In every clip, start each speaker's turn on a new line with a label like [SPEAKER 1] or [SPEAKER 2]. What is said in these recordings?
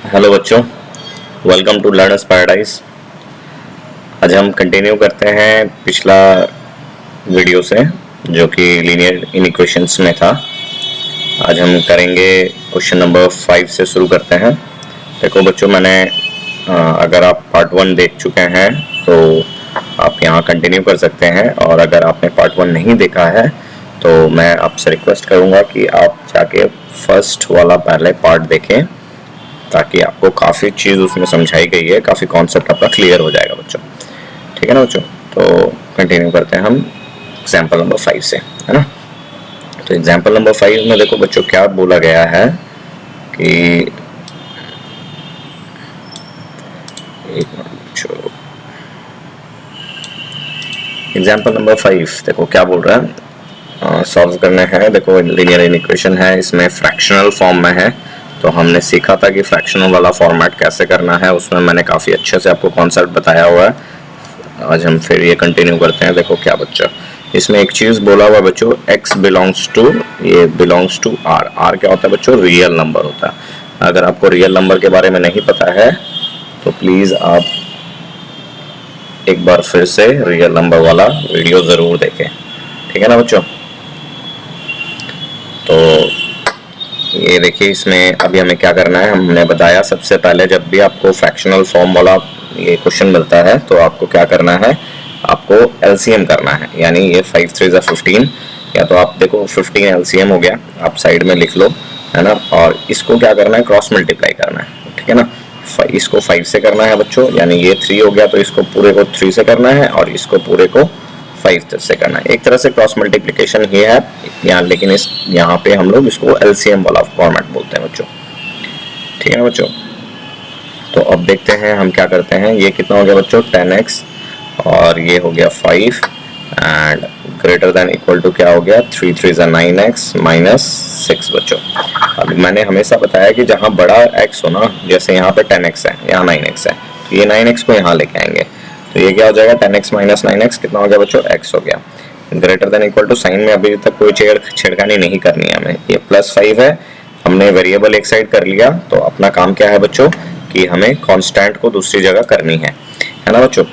[SPEAKER 1] Hello बच्चों, welcome to learners paradise. आज हम कंटिन्यू करते हैं पिछला वीडियो से, जो कि लीनियर इनइक्वेशंस में था। आज हम करेंगे क्वेश्चन नंबर 5 से शुरू करते हैं। देखो बच्चों, मैंने अगर आप पार्ट 1 देख चुके हैं तो आप यहाँ कंटिन्यू कर सकते हैं, और अगर आपने पार्ट 1 नहीं देखा है तो मैं आपसे रिक्वेस्ट करूँगा कि आप जाके फर्स्ट वाला पहले पार्ट देखें, ताकि आपको काफ़ी चीज़ उसमें समझाई गई है, काफ़ी कॉन्सेप्ट आपका क्लियर हो जाएगा बच्चों। ठीक है ना बच्चों? तो कंटिन्यू करते हैं हम एग्जाम्पल नंबर 5 से, है ना। तो एग्जाम्पल नंबर 5 में देखो बच्चों क्या बोला गया है कि एक मिनट बच्चों, एग्जाम्पल नंबर 5 देखो क्या बोल रहा है। सॉल्व करने हैं। देखो लीनियर इक्वेशन है, इसमें फ्रैक्शनल फॉर्म में है। तो हमने सीखा था कि फ्रैक्शनल वाला फॉर्मेट कैसे करना है, उसमें मैंने काफ़ी अच्छे से आपको कॉन्सेप्ट बताया हुआ है। आज हम फिर ये कंटिन्यू करते हैं। देखो क्या बच्चा, इसमें एक चीज़ बोला हुआ बच्चों, x बिलोंग्स टू, ये बिलोंग्स टू r। r क्या होता है बच्चों? रियल नंबर होता है। अगर आपको रियल नंबर के बारे में नहीं पता है तो प्लीज़ आप एक बार फिर से रियल नंबर वाला वीडियो ज़रूर देखें। ठीक है ना बच्चों? तो ये देखिए, इसमें अभी हमें क्या करना है, हमने बताया सबसे पहले जब भी आपको फ्रैक्शनल फॉर्म वाला ये क्वेश्चन मिलता है तो आपको क्या करना है, आपको एलसीएम करना है। यानी ये 5 3 15, या तो आप देखो 15 एलसीएम हो गया, आप साइड में लिख लो, है ना। और इसको क्या करना है, क्रॉस मल्टीप्लाई करना है। ठीक है ना। इसको 5 से करना है बच्चों, यानी ये 3 हो गया तो इसको पूरे को 3 से करना है, और इसको पूरे को 5 से करना है। एक तरह से क्रॉस मल्टीप्लिकेशन ही है यहाँ, लेकिन इस यहाँ पे हम लोग इसको एलसीएम वाला फॉर्मेट बोलते हैं बच्चों। ठीक है ना बच्चों? तो अब देखते हैं हम क्या करते हैं। ये कितना हो गया बच्चों? 10x, और ये हो गया 5, and greater than equal to क्या हो गया? 3 3 9x माइनस 6 बच्चों। अब मैंने हमेशा बताया कि जहाँ बड़ा x हो ना, जैसे यहाँ पे 10x है, यहाँ 9x है, तो ये 9x को यहाँ लेके आएंगे, तो ये क्या हो जाएगा? 10x माइनस 9x कितना हो गया बच्चों? x हो गया। Greater than equal to, sign में अभी तक कोई छेड़खानी नहीं करनी है हमें। ये +5 है, हमने वेरिएबल एक साइड कर लिया, तो अपना काम क्या है बच्चों कि हमें कांस्टेंट को दूसरी जगह करनी है ना बच्चों।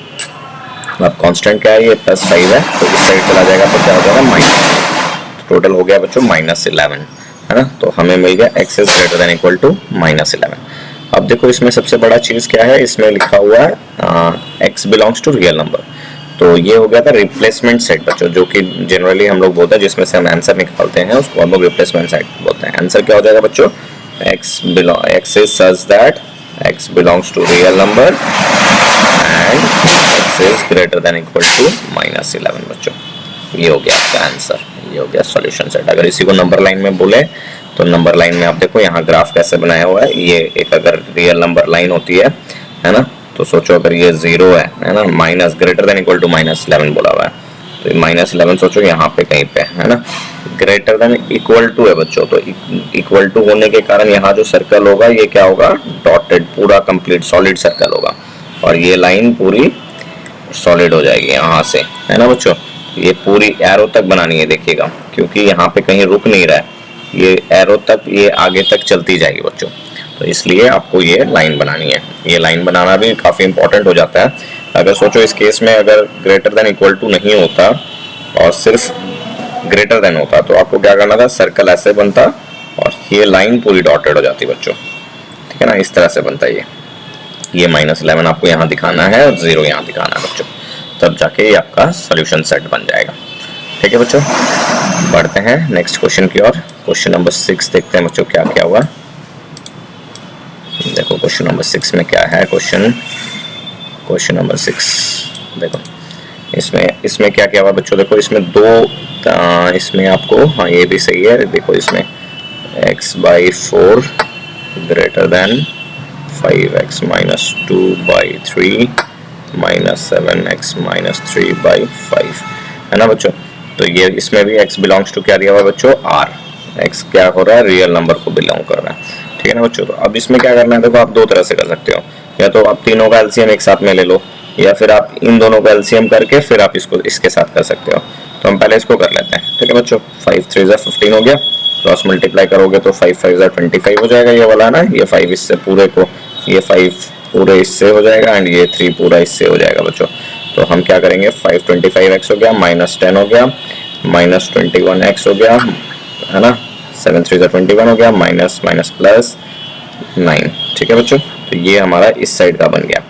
[SPEAKER 1] अब कांस्टेंट क्या है? ये +5 है, तो इस साइड चला जाएगा तो क्या हो जाएगा? माइनस। टोटल हो गया बच्चों -11, है ना। तो हमें मिल गया x is greater than equal to -11। अब देखो इसमें सबसे बड़ा चीज़ क्या है, इसमें लिखा हुआ है x belongs to real number. तो ये हो गया था रिप्लेसमेंट सेट बच्चों, जो कि जनरली हम लोग बोलते हैं, जिसमें से हम आंसर निकालते हैं उसको हम लोग रिप्लेसमेंट सेट बोलते हैं। आंसर क्या हो जाएगा बच्चों? x is such that x belongs to real number and x is greater than equal to -11 बच्चों। ये हो गया आपका आंसर, ये हो गया सॉल्यूशन सेट। अगर इसी को नंबर लाइन में बोले तो नंबर लाइन में आप देखो यहाँ ग्राफ कैसे बनाया हुआ है। ये एक अगर रियल नंबर लाइन होती है ना, तो सोचो अगर ये 0 है ना, minus greater than equal to -11 बोला हुआ है, तो -11 सोचो यहाँ पे कहीं पे, है ना। ग्रेटर देन इक्वल टू है बच्चों, तो इक्वल टू होने के कारण यहाँ जो सर्कल होगा ये क्या होगा? डॉटेड, पूरा कंप्लीट सॉलिड सर्कल होगा, और ये लाइन पूरी सॉलिड हो जाएगी यहाँ से, है ना बच्चों। ये पूरी एरो तक बनानी है, देखिएगा, क्योंकि यहाँ पे कहीं रुक नहीं रहा है, ये एरो तक, ये आगे तक चलती जाएगी बच्चों। तो इसलिए आपको ये लाइन बनानी है। ये लाइन बनाना भी काफ़ी इंपॉर्टेंट हो जाता है। अगर सोचो इस केस में अगर ग्रेटर देन इक्वल टू नहीं होता और सिर्फ ग्रेटर देन होता, तो आपको क्या करना था? सर्कल ऐसे बनता और ये लाइन पूरी डॉटेड हो जाती बच्चों। ठीक है ना, इस तरह से बनता है ये -11 आपको यहाँ दिखाना है और 0 यहाँ दिखाना है बच्चों, तब जाके ये आपका सोल्यूशन सेट बन जाएगा। ठीक है बच्चों, बढ़ते हैं नेक्स्ट क्वेश्चन की ओर। क्वेश्चन नंबर 6 देखते हैं बच्चों क्या क्या हुआ। देखो क्वेश्चन नंबर 6 में क्या है। क्वेश्चन नंबर 6 देखो, इसमें क्या क्या हुआ बच्चों। देखो इसमें इसमें आपको, हाँ ये भी सही है। देखो इसमें x/4 greater than 5x - 2/3 -7x - 3/5, है ना बच्चों। तो ये इसमें भी x बिलोंग्स टू क्या दिया हुआ है बच्चों? r। x क्या हो रहा है? रियल नंबर को बिलोंग कर रहा है। ठीक है ना बच्चों। तो अब इसमें क्या करना है, देखो आप दो तरह से कर सकते हो, या तो आप तीनों का एलसीएम एक साथ में ले लो, या फिर आप इन दोनों का एलसीएम करके फिर आप इसको इसके साथ कर सकते हो। तो हम पहले इसको कर लेते हैं। ठीक है बच्चों, 5 3 15 हो गया, क्रॉस मल्टीप्लाई करोगे तो 5 5 25 हो जाएगा, ये वाला ना, ये 5 इससे पूरे को, ये 5 पूरे इससे हो जाएगा एंड ये 3 पूरा इससे हो जाएगा बच्चों। तो हम क्या करेंगे, 525x हो गया, माइनस 10 हो गया, माइनस 21x हो गया, है ना, 7 3 21 हो गया, माइनस माइनस प्लस 9। ठीक है बच्चों, तो ये हमारा इस साइड का बन गया।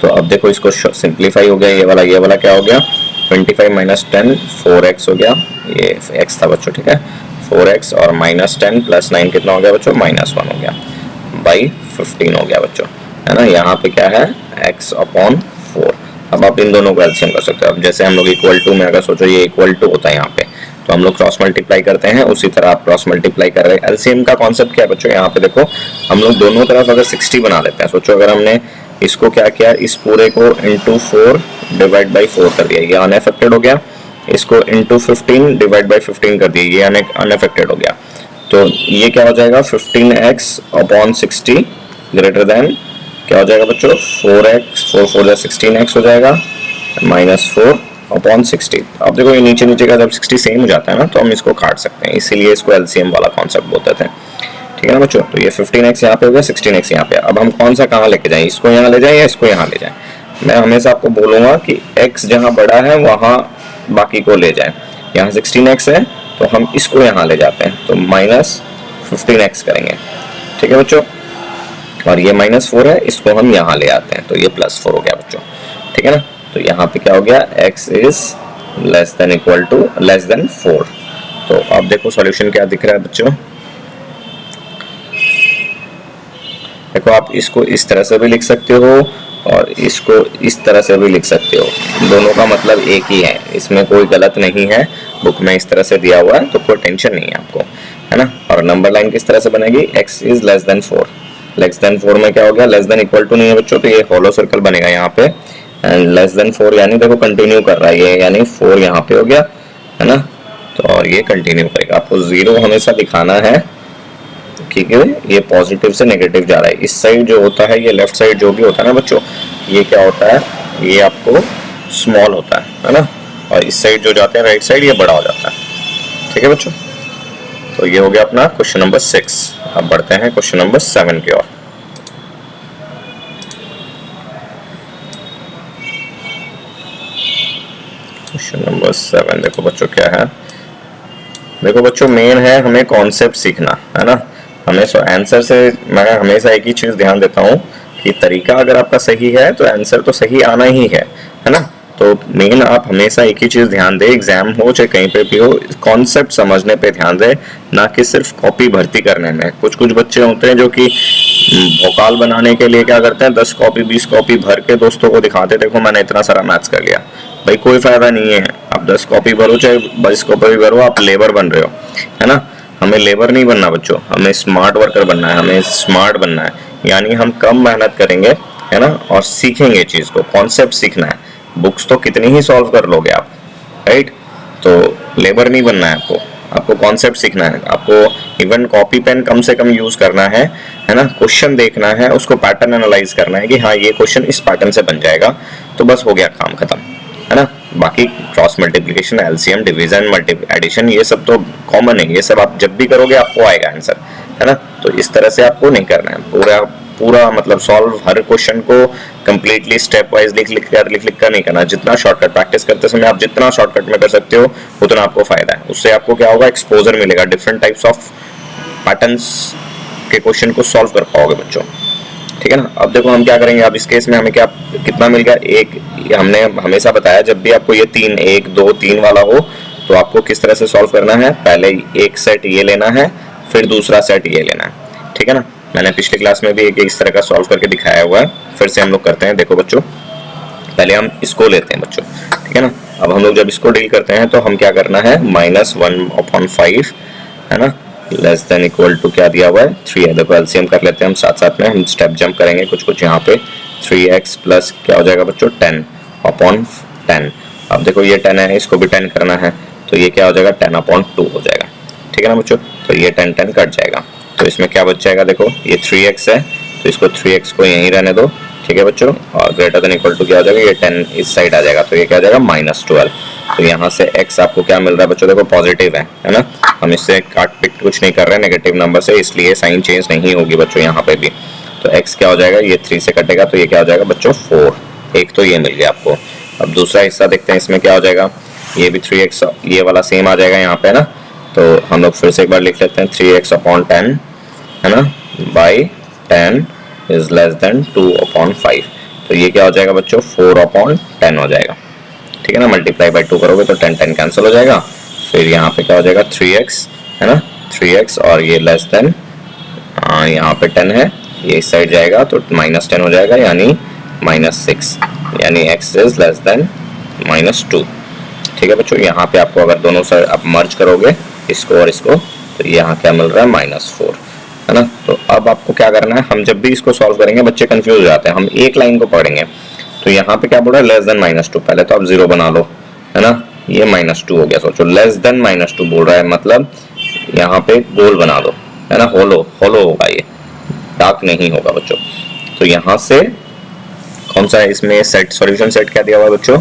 [SPEAKER 1] तो अब देखो इसको सिंप्लीफाई हो गया, ये वाला क्या हो गया, 25 माइनस 10 4x हो गया, ये x था बच्चों, ठीक है, 4x और माइनस 10 प्लस 9 कितना हो गया बच्चों, माइनस 1 हो गया, बाई 15 हो गया बच्चों, है ना। यहाँ पे क्या है, x अपॉन 4। अब आप इन दोनों को एलसीएम कर सकते हो। अब जैसे हम लोग इक्वल टू में अगर सोचो ये इक्वल टू होता है यहाँ पे, तो हम लोग क्रॉस मल्टीप्लाई करते हैं, उसी तरह आप क्रॉस मल्टीप्लाई कर रहे हैं। एलसीएम का कॉन्सेप्ट क्या है बच्चों, यहाँ पे देखो हम लोग दोनों तरफ अगर 60 बना लेते हैं, सोचो अगर हमने इसको क्या किया, इस पूरे को इंटू 4 डिवाइड बाई 4 कर दिया, ये अनएफेक्टेड हो गया, इसको इंटू 15 डिवाइड बाई 15 कर दिया, ये अनएफेक्टेड हो गया। तो ये क्या हो जाएगा, 15x अपॉन 60 ग्रेटर देन क्या हो जाएगा बच्चों, 4x 4 4 16x हो जाएगा, माइनस 4 अपॉन 60। अब देखो ये नीचे नीचे का जब 60 सेम हो जाता है ना, तो हम इसको काट सकते हैं, इसीलिए इसको एलसीएम वाला कॉन्सेप्ट बोलते थे। ठीक है ना बच्चों, तो ये 15x यहाँ पे हो गया, 16x यहाँ पे। अब हम कौन सा कहाँ लेके जाएं, इसको यहाँ ले जाएं या इसको यहाँ ले जाएं। मैं हमेशा आपको बोलूंगा कि x जहाँ बड़ा है वहाँ बाकी को ले जाएं। यहाँ 16x है तो हम इसको यहाँ ले जाते हैं, तो माइनस 15x करेंगे। ठीक है बच्चों, और ये माइनस 4 है, इसको हम यहाँ ले आते हैं, तो ये प्लस 4 हो गया बच्चों। ठीक है ना, तो यहाँ पे क्या हो गया, x is less than equal to less than 4। तो अब देखो सॉल्यूशन क्या दिख रहा है बच्चों, देखो आप इसको इस तरह से भी लिख सकते हो और इसको इस तरह से भी लिख सकते हो, दोनों का मतलब एक ही है, इसमें कोई गलत नहीं है। बुक में इस तरह से दिया हुआ है तो कोई टेंशन नहीं है आपको, है ना। और नंबर लाइन किस तरह से बनेगी, x is less than 4। Less than 4 में क्या हो गया, लेस देन इक्वल टू नहीं है बच्चों, तो ये होलो सर्कल बनेगा यहाँ पे, एंड लेस देन 4 यानी देखो कंटिन्यू कर रहा है ये, यानी 4 यहाँ पे हो गया, है ना। तो और ये कंटिन्यू करेगा, आपको 0 हमेशा दिखाना है, ठीक है, ये पॉजिटिव से नेगेटिव जा रहा है। इस साइड जो होता है, ये लेफ्ट साइड जो भी होता है ना बच्चों, ये क्या होता है, ये आपको स्मॉल होता है ना, और इस साइड जो जाते हैं राइट साइड, ये बड़ा हो जाता है। ठीक है बच्चों, तो ये हो गया अपना क्वेश्चन नंबर 6। अब बढ़ते हैं क्वेश्चन नंबर 7 की ओर। क्वेश्चन नंबर 7 देखो बच्चों क्या है, देखो बच्चों मेन है हमें कॉन्सेप्ट सीखना, है ना। हमें आंसर से मैं हमेशा एक ही चीज ध्यान देता हूँ कि तरीका अगर आपका सही है तो आंसर तो सही आना ही है ना। तो मेन आप हमेशा एक ही चीज ध्यान दे, एग्जाम हो चाहे कहीं पे भी हो, कॉन्सेप्ट समझने पे ध्यान दे, ना कि सिर्फ कॉपी भर्ती करने में। कुछ कुछ बच्चे होते हैं जो कि भोकाल बनाने के लिए क्या करते हैं, 10 कॉपी 20 कॉपी भर के दोस्तों को दिखाते, देखो मैंने इतना सारा मैथ्स कर लिया। भाई कोई फायदा नहीं है, आप 10 कॉपी भरो चाहे 22 कॉपी भरो, आप लेबर बन रहे हो, है ना। हमें लेबर नहीं बनना बच्चों, हमें स्मार्ट वर्कर बनना है, हमें स्मार्ट बनना है, यानी हम कम मेहनत करेंगे, है ना, और सीखेंगे चीज को, कॉन्सेप्ट सीखना है। बुक्स तो कितनी ही सॉल्व कर लोगे आप, राइट। तो लेबर नहीं बनना है आपको, आपको कॉन्सेप्ट सीखना है, आपको इवन कॉपी पेन कम से कम यूज करना है ना। क्वेश्चन देखना है, उसको पैटर्न एनालाइज करना है कि हाँ ये क्वेश्चन इस पैटर्न से बन जाएगा, तो बस हो गया काम खत्म, है ना। बाकी cross multiplication, LCM, division, addition, ये सब तो कॉमन है, ये सब आप जब भी करोगे आपको आएगा आंसर, है ना। तो इस तरह से आपको नहीं करना है, पूरा मतलब सॉल्व हर क्वेश्चन को कंप्लीटली स्टेप वाइज लिख कर नहीं करना। जितना शॉर्टकट प्रैक्टिस करते समय आप जितना शॉर्टकट में कर सकते हो उतना आपको फायदा है। उससे आपको क्या होगा, एक्सपोजर मिलेगा, डिफरेंट टाइप्स ऑफ पैटर्न्स के क्वेश्चन को सॉल्व कर पाओगे बच्चों। ठीक है ना। अब देखो हम क्या करेंगे, अब इस केस में हमें क्या कितना मिल गया, एक। हमने हमेशा बताया जब भी आपको ये 3 1 2 3 वाला हो तो आपको किस तरह से सॉल्व करना है, पहले एक सेट ये लेना है, फिर दूसरा सेट ये लेना है। ठीक है ना, मैंने पिछली क्लास में भी एक इस तरह का सॉल्व करके दिखाया हुआ है, फिर से हम लोग करते हैं। देखो बच्चों पहले हम इसको लेते हैं बच्चों, ठीक है ना। अब हम लोग जब इसको डील करते हैं तो हम क्या करना है, -1/5, है ना, लेस देन इक्वल टू क्या दिया हुआ है 3 है। देखो एलसीएम कर लेते हैं हम साथ साथ में, हम स्टेप जंप करेंगे कुछ यहाँ पे। 3x प्लस क्या हो जाएगा बच्चों 10/10। अब देखो ये 10 है, इसको भी 10 करना है, तो ये क्या हो जाएगा 10/2 हो जाएगा। ठीक है ना बच्चों, तो ये 10 कट जाएगा, तो इसमें क्या बच जाएगा, देखो ये 3x है तो इसको 3x को यहीं रहने दो। ठीक है बच्चों, और ग्रेटर देन इक्वल टू क्या हो जाएगा, ये 10 इस साइड आ जाएगा, तो ये क्या आ जाएगा -12। तो यहाँ से x आपको क्या मिल रहा है बच्चों, देखो पॉजिटिव है ना। हम इससे काट पिट कुछ नहीं कर रहे नेगेटिव नंबर से, इसलिए साइन चेंज नहीं होगी बच्चों यहाँ पे भी। तो x क्या हो जाएगा, ये 3 से कटेगा तो ये क्या हो जाएगा बच्चों 4। एक तो ये मिल गया आपको। अब दूसरा हिस्सा देखते हैं, इसमें क्या हो जाएगा, ये भी 3x ये वाला सेम आ जाएगा यहाँ पे ना। तो हम लोग फिर से एक बार लिख लेते हैं 3x/10 है ना, बाई 10 इज लेस देन 2/5। तो ये क्या हो जाएगा बच्चों 4/10 हो जाएगा, ठीक है ना। मल्टीप्लाई बाई 2 करोगे तो 10 10 कैंसिल हो जाएगा। फिर यहाँ पे क्या हो जाएगा 3x है ना, 3x और ये लेस देन यहाँ पे 10 है, ये इस साइड जाएगा तो -10 हो जाएगा यानी -6, यानी x इज लेस देन -2। ठीक है बच्चों, यहाँ पे आपको अगर दोनों साइड आप मर्ज करोगे इसको और इसको तो यहाँ क्या मिल रहा है -4 है ना। तो अब आपको क्या करना है, हम जब भी इसको सॉल्व करेंगे बच्चे कंफ्यूज हो जाते हैं, हम एक लाइन को पढ़ेंगे। तो यहाँ पे क्या बोल रहा है लेस देन -2, पहले तो आप 0 बना लो है ना, ये -2 हो गया। सोचो लेस देन -2 बोल रहा है, मतलब यहाँ पे गोल बना दो है ना, होलो होगा, ये डार्क नहीं होगा बच्चों। तो यहाँ से कौन सा है इसमें सेट, सॉल्यूशन सेट क्या दिया हुआ है बच्चों,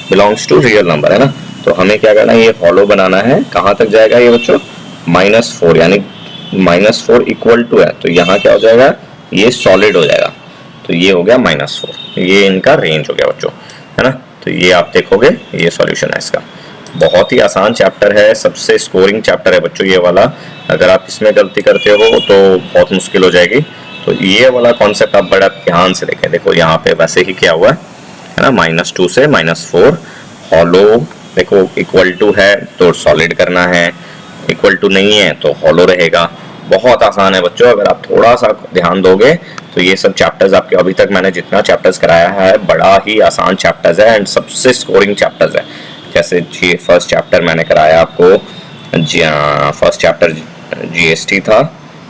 [SPEAKER 1] बिलोंग्स टू रियल नंबर है ना। तो हमें क्या करना है, ये हॉलो बनाना है। कहाँ तक जाएगा ये बच्चों -4, यानी -4 इक्वल टू है, तो यहाँ क्या हो जाएगा ये सॉलिड हो जाएगा। तो ये हो गया -4, ये इनका रेंज हो गया बच्चों है ना। तो ये आप देखोगे ये सॉल्यूशन है इसका। बहुत ही आसान चैप्टर है, सबसे स्कोरिंग चैप्टर है बच्चों ये वाला। अगर आप इसमें गलती करते हो तो बहुत मुश्किल हो जाएगी। तो ये वाला कॉन्सेप्ट आप बड़ा ध्यान से देखें। देखो यहाँ पे वैसे ही क्या हुआ है ना, -2 से -4 हॉलो, देखो इक्वल टू है तो सॉलिड करना है, इक्वल टू नहीं है तो हॉलो रहेगा। बहुत आसान है बच्चों, अगर आप थोड़ा सा ध्यान दोगे तो ये सब चैप्टर्स आपके अभी तक मैंने जितना चैप्टर्स कराया है बड़ा ही आसान चैप्टर्स है एंड सबसे स्कोरिंग चैप्टर्स है। जैसे जी फर्स्ट चैप्टर मैंने कराया आपको, फर्स्ट चैप्टर जीएसटी था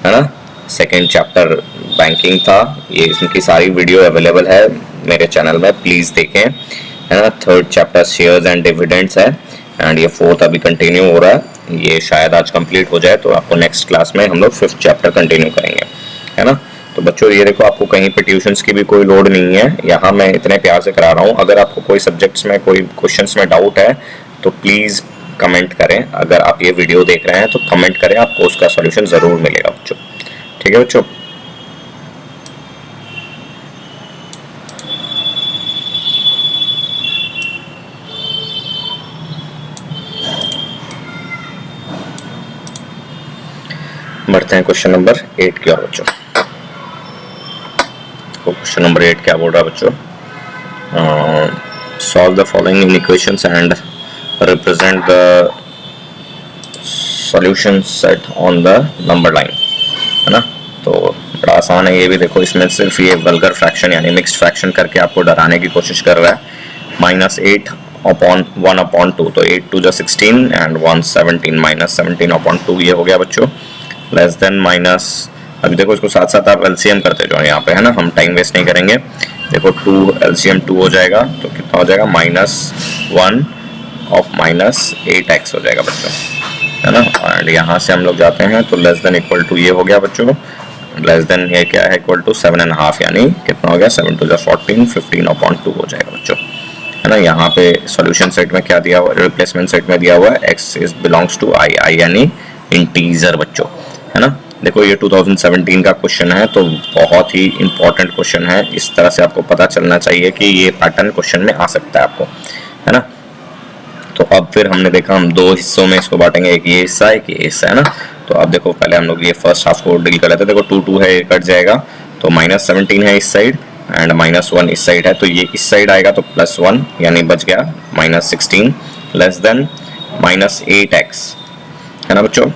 [SPEAKER 1] है ना, सेकंड चैप्टर बैंकिंग था, ये इनकी सारी वीडियो अवेलेबल है मेरे चैनल में, प्लीज़ देखें है ना। Third chapter shares and dividends है एंड ये फोर्थ अभी कंटिन्यू हो रहा है, ये शायद आज कंप्लीट हो जाए तो आपको नेक्स्ट क्लास में हम लोग 5th चैप्टर कंटिन्यू करेंगे है ना। तो बच्चों ये देखो आपको कहीं पे ट्यूशंस की भी कोई लोड नहीं है, यहाँ मैं इतने प्यार से करा रहा हूँ। अगर आपको कोई सब्जेक्ट्स में कोई क्वेश्चंस में डाउट है तो प्लीज़ कमेंट करें। अगर आप ये वीडियो देख रहे हैं तो कमेंट करें, आपको उसका सॉल्यूशन ज़रूर मिलेगा बच्चों, ठीक है बच्चों। बढ़ते हैं क्वेश्चन नंबर 8 की ओर बच्चों। क्वेश्चन नंबर 8 क्या बोल रहा है बच्चों, solve the following equations and represent the solution set on the number line है ना। तो बड़ा आसान है ये भी। देखो इसमें सिर्फ ये वल्गर फ्रैक्शन यानी मिक्स्ड फ्रैक्शन करके आपको डराने की कोशिश कर रहा है। -8/1/2, तो 8 2 जा 16 एंड 1 17, -17/2 ये हो गया बच्चों। लेस देन माइनस, अभी देखो इसको साथ साथ आप एलसीएम करते जाओ यहाँ पे है ना, हम टाइम वेस्ट नहीं करेंगे। देखो 2 एलसीएम 2 हो जाएगा तो कितना हो जाएगा -1 ऑफ -8x हो जाएगा बच्चों है ना। एंड यहाँ से हम लोग जाते हैं तो लेस देन इक्वल टू ये हो गया बच्चों, लेस देन ये क्या है इक्वल टू 7.5, यानी कितना हो गया 7 2 जा 14, 15/2 हो जाएगा बच्चों है ना। यहाँ पे सॉल्यूशन सेट में क्या दिया हुआ, रिप्लेसमेंट सेट में दिया हुआ है x is belongs to i यानी इंटीजर बच्चों है ना। देखो ये 2017 का क्वेश्चन है तो बहुत ही इंपॉर्टेंट क्वेश्चन है। इस तरह से आपको पता चलना चाहिए कि ये पैटर्न क्वेश्चन में आ सकता है आपको है ना। तो अब फिर हमने देखा हम 2 हिस्सों में इसको बांटेंगे, एक ये हिस्सा है, एक ये हिस्सा है ना। तो अब देखो पहले हम लोग ये फर्स्ट हाफ को डील कर लेते हैं। देखो 2 2 है, ये कट जाएगा तो -17 है इस साइड एंड -1 इस साइड है, तो ये इस साइड आएगा तो +1 यानी बच गया -16 लेस देन -8x है ना बच्चों।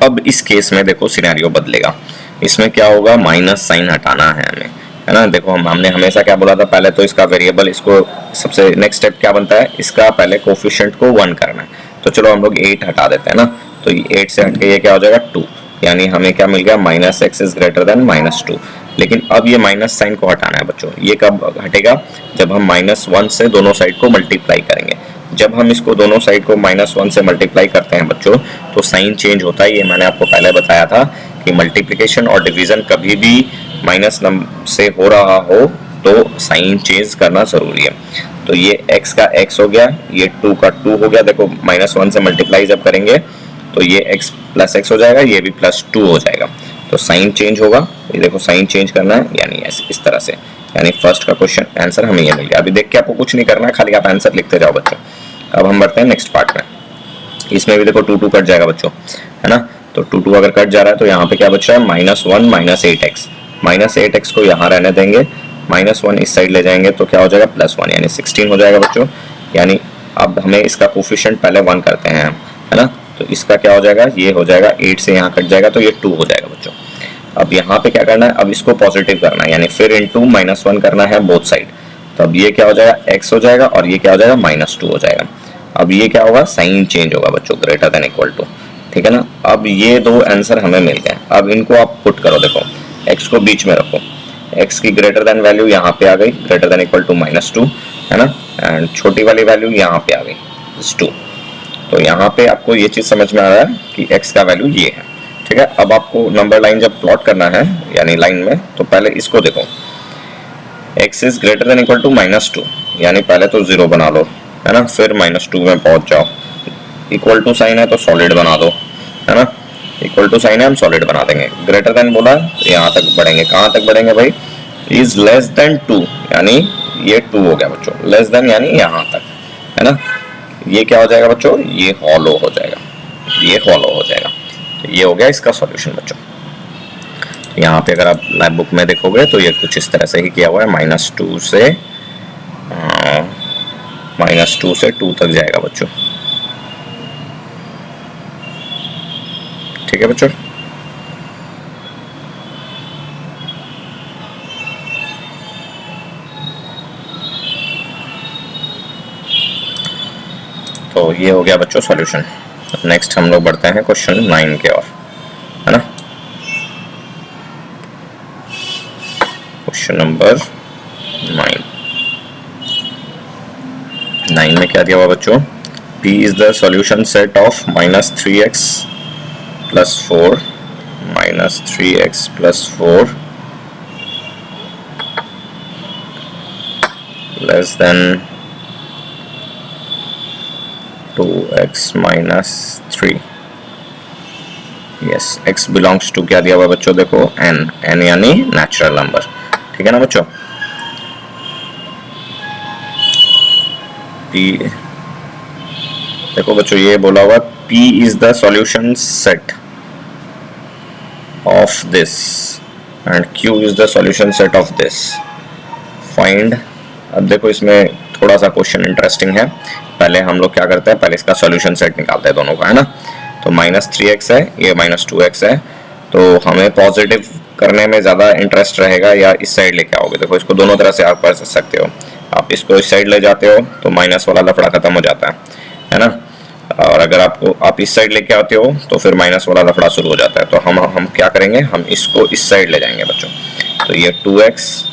[SPEAKER 1] अब इस केस में देखो सिनेरियो बदलेगा, इसमें क्या होगा माइनस साइन हटाना है हमें है ना। देखो हमने हमेशा क्या बोला था, पहले तो इसका वेरिएबल, इसको सबसे नेक्स्ट स्टेप क्या बनता है, इसका पहले कोफिशिएंट को 1 करना है। तो चलो हम लोग 8 हटा देते हैं ना, तो 8 से हट के ये क्या हो जाएगा 2, यानी हमें क्या मिल गया -x इज ग्रेटर देन -2। लेकिन अब ये माइनस साइन को हटाना है बच्चों, ये कब हटेगा, जब हम -1 से दोनों साइड को मल्टीप्लाई करेंगे। जब हम इसको दोनों साइड को -1 से मल्टीप्लाई करते हैं बच्चों तो साइन चेंज होता है। ये मैंने आपको पहले बताया था कि मल्टीप्लिकेशन और डिवीजन कभी भी माइनस से हो रहा हो तो साइन चेंज करना जरूरी है। तो ये x का x हो गया, ये 2 का 2 हो गया। देखो -1 से मल्टीप्लाई जब करेंगे तो ये x प्लस एक्स हो जाएगा, ये भी प्लस 2 हो जाएगा। तो साइन चेंज होगा, ये देखो साइन चेंज करना है, यानी इस तरह से, यानी फर्स्ट का क्वेश्चन आंसर हमें ये मिल गया। अभी देख के आपको कुछ नहीं करना है, खाली आप आंसर लिखते जाओ बच्चों। अब हम बढ़ते हैं नेक्स्ट पार्ट में। इसमें भी देखो 2 2 कट जाएगा बच्चों, है ना। तो 2 2 अगर कट जा रहा है तो यहाँ पे क्या बच रहा है, -1 -8x। -8x को यहाँ रहने देंगे, -1 इस साइड ले जाएंगे तो क्या हो जाएगा, +1 यानी 16 हो जाएगा बच्चों। यानी अब हमें इसका कोफिशिएंट पहले 1 करते हैं, है ना। तो इसका क्या हो जाएगा, ये हो जाएगा 8 से यहाँ कट जाएगा तो ये 2 हो जाएगा बच्चों। अब यहाँ पे क्या करना है, अब इसको पॉजिटिव करना है, यानी फिर इनटू -1 करना है बोथ साइड। तो अब ये क्या हो जाएगा, x हो जाएगा और ये क्या हो जाएगा, -2 हो जाएगा। अब ये क्या होगा, साइन चेंज होगा बच्चों, ग्रेटर देन इक्वल टू, ठीक है ना। अब ये दो आंसर हमें मिल गए। अब इनको आप पुट करो, देखो x को बीच में रखो, x की ग्रेटर देन वैल्यू यहाँ पे आ गई, ग्रेटर देन इक्वल टू -2, है ना। एंड छोटी वाली वैल्यू यहाँ पे आ गई 2। तो यहाँ पे आपको ये चीज समझ में आ रहा है कि x का वैल्यू ये है, ठीक है। अब आपको नंबर लाइन जब प्लॉट करना है यानी लाइन में, तो पहले इसको देखो, x is greater than equal to -2, यानी पहले तो 0 बना लो, है ना, फिर -2 में पहुंच जाओ। इक्वल टू साइन है तो सॉलिड बना दो, है ना। इक्वल टू साइन है, हम सॉलिड बना देंगे। ग्रेटर देन बोला तो यहाँ तक बढ़ेंगे, कहाँ तक बढ़ेंगे भाई, इज लेस देन 2, यानी ये 2 हो गया बच्चों, लेस देन यानी यहाँ तक, है ना। ये क्या हो जाएगा बच्चों, ये हॉलो हो जाएगा, ये हॉलो हो जाएगा। तो ये हो गया इसका सॉल्यूशन बच्चों। तो यहाँ पे अगर आप लैब बुक में देखोगे तो ये कुछ इस तरह से ही किया हुआ है, -2 से 2 तक जाएगा बच्चों, ठीक है बच्चों। तो ये हो गया बच्चों सॉल्यूशन। नेक्स्ट हम लोग बढ़ते हैं क्वेश्चन 9 के ओर, है ना। क्वेश्चन नंबर 9 में क्या दिया हुआ बच्चों, P is the solution set of -3x + 4 -3x + 4 less than 2x - 3। Yes, x belongs to क्या दिया हुआ बच्चों, देखो n यानी नेचुरल नंबर, ठीक है ना बच्चों। p देखो बच्चों, ये बोला हुआ p is the solution set of this and q is the solution set of this, find. अब देखो इसमें थोड़ा सा क्वेश्चन इंटरेस्टिंग है। पहले हम लोग क्या करते हैं, पहले इसका सॉल्यूशन सेट निकालते हैं दोनों का, है ना। तो -3x है, ये -2x है, तो हमें पॉजिटिव करने में ज़्यादा इंटरेस्ट रहेगा या इस साइड लेके आओगे। देखो इसको दोनों तरह से आप कर सकते हो, आप इसको इस साइड ले जाते हो तो माइनस वाला लफड़ा खत्म हो जाता है ना। और अगर आप इस साइड लेके आते हो तो फिर माइनस वाला लफड़ा शुरू हो जाता है। तो हम क्या करेंगे, हम इसको इस साइड ले जाएंगे बच्चों। तो ये 2x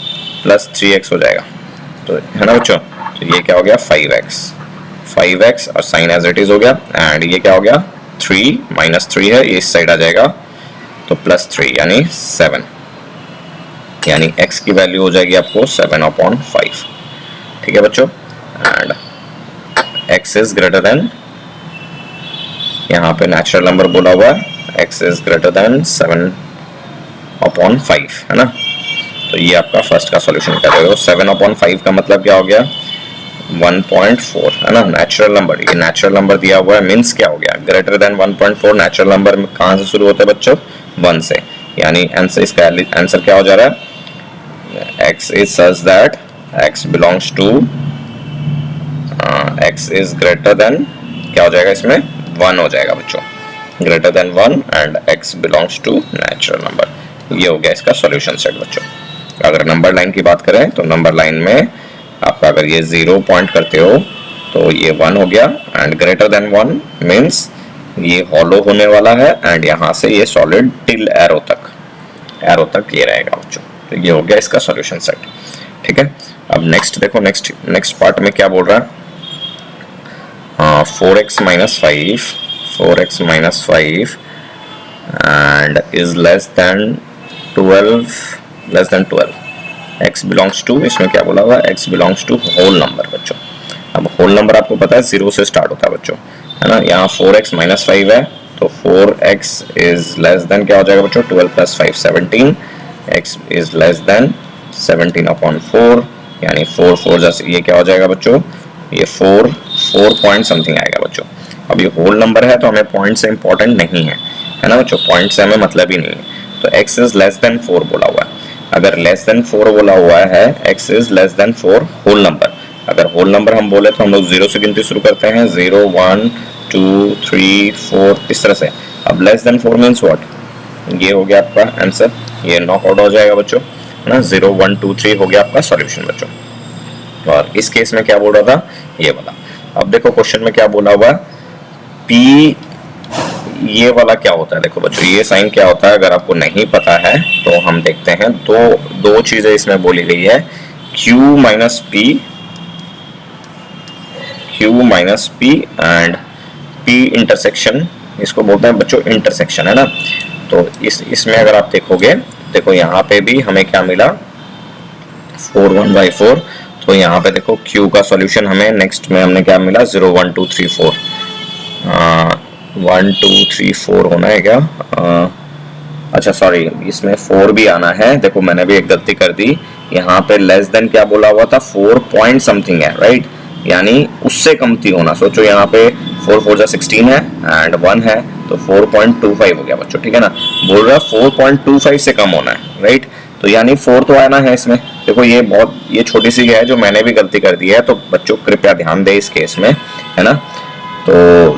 [SPEAKER 1] + 3x हो जाएगा, तो है ना बच्चों। तो ये क्या हो गया, 5x और साइन एज इट इज हो गया। एंड ये क्या हो गया, 3 -3 है, ये इस साइड आ जाएगा तो +3 यानी 7, यानी x की वैल्यू हो जाएगी आपको 7/5, ठीक है बच्चों। And x is greater then, यहाँ पे नेचुरल नंबर बोला हुआ है, x इज ग्रेटर देन 7/5, है ना। तो ये आपका फर्स्ट का सॉल्यूशन कर रहे हो। 7/5 का मतलब क्या हो गया, 1.4, है ना। नेचुरल नंबर, ये नेचुरल नंबर दिया हुआ है, मीन्स क्या हो गया, ग्रेटर देन 1.4। नेचुरल नंबर में कहाँ से शुरू होते हैं बच्चों, 1 से, यानी आंसर, इसका आंसर क्या हो जा रहा है, x is such that x belongs to, x is greater than, क्या हो जाएगा इसमें, 1 हो जाएगा बच्चों, greater than 1 and x belongs to natural number. ये हो गया इसका सॉल्यूशन सेट बच्चों। अगर नंबर लाइन की बात करें तो नंबर लाइन में आपका अगर ये 0 पॉइंट करते हो तो ये 1 हो गया, एंड ग्रेटर देन 1 मीन्स ये हॉलो होने वाला है, एंड यहाँ से ये सॉलिड टिल एरो तक ये रहेगा बच्चों। तो ये हो गया इसका सॉल्यूशन सेट, ठीक है। अब नेक्स्ट देखो, नेक्स्ट पार्ट में क्या बोल रहा है, 4x - 5 and is less than 12, x belongs to, इसमें क्या बोला हुआ, x belongs to whole number बच्चों। अब होल नंबर आपको पता है 0 से स्टार्ट होता है बच्चों, है ना। यहाँ 4x - 5 है तो 4x इज लेस देन क्या हो जाएगा बच्चों 12 plus 5 17, x is less then 17/4 यानी 4 4 जैसे ये क्या हो जाएगा बच्चों ये 4 पॉइंट समथिंग आएगा बच्चों। अब ये होल नंबर है तो हमें पॉइंट से इंपॉर्टेंट नहीं है ना बच्चों, पॉइंट से हमें मतलब ही नहीं है। तो x इज लेस देन 4 बोला हुआ है, अगर लेस देन 4 बोला हुआ है x is less than 4 whole number, अगर होल नंबर हम बोले तो हम लोग 0 से गिनती शुरू करते हैं 0 1 2 3 4 इस तरह से। अब लेस देन 4 मीन्स व्हाट, ये हो गया आपका आंसर, ये नॉक आउट हो जाएगा बच्चों है ना। 0 1 2 3 हो गया आपका सॉल्यूशन बच्चों। और इस केस में क्या बोल रहा था ये वाला। अब देखो क्वेश्चन में क्या बोला हुआ P, ये वाला क्या होता है देखो बच्चों, ये साइन क्या होता है अगर आपको नहीं पता है तो हम देखते हैं। दो चीजें इसमें बोली गई है, Q minus P and P intersection, इसको बोलते हैं बच्चों इंटरसेक्शन है ना। तो इसमें अगर आप देखोगे देखो यहाँ पे भी हमें क्या मिला 4 1/4, तो यहाँ पे देखो Q का सॉल्यूशन हमें नेक्स्ट में हमने क्या मिला 0 1 2 3 4 1 2 3 4 होना है क्या, अच्छा सॉरी इसमें 4 भी आना है। देखो मैंने भी एक गलती कर दी, यहाँ पे लेस देन क्या बोला हुआ था 4 पॉइंट समथिंग है राइट, यानी उससे कमती होना। सोचो यहाँ पे 4 4 16 है एंड 1 है तो 4.25 हो गया बच्चों, ठीक है ना। बोल रहा 4.25 से कम होना है राइट, तो यानी 4 तो आना है इसमें। देखो ये छोटी सी है जो मैंने भी गलती कर दी है, तो बच्चों कृपया ध्यान दें इस केस में है ना। तो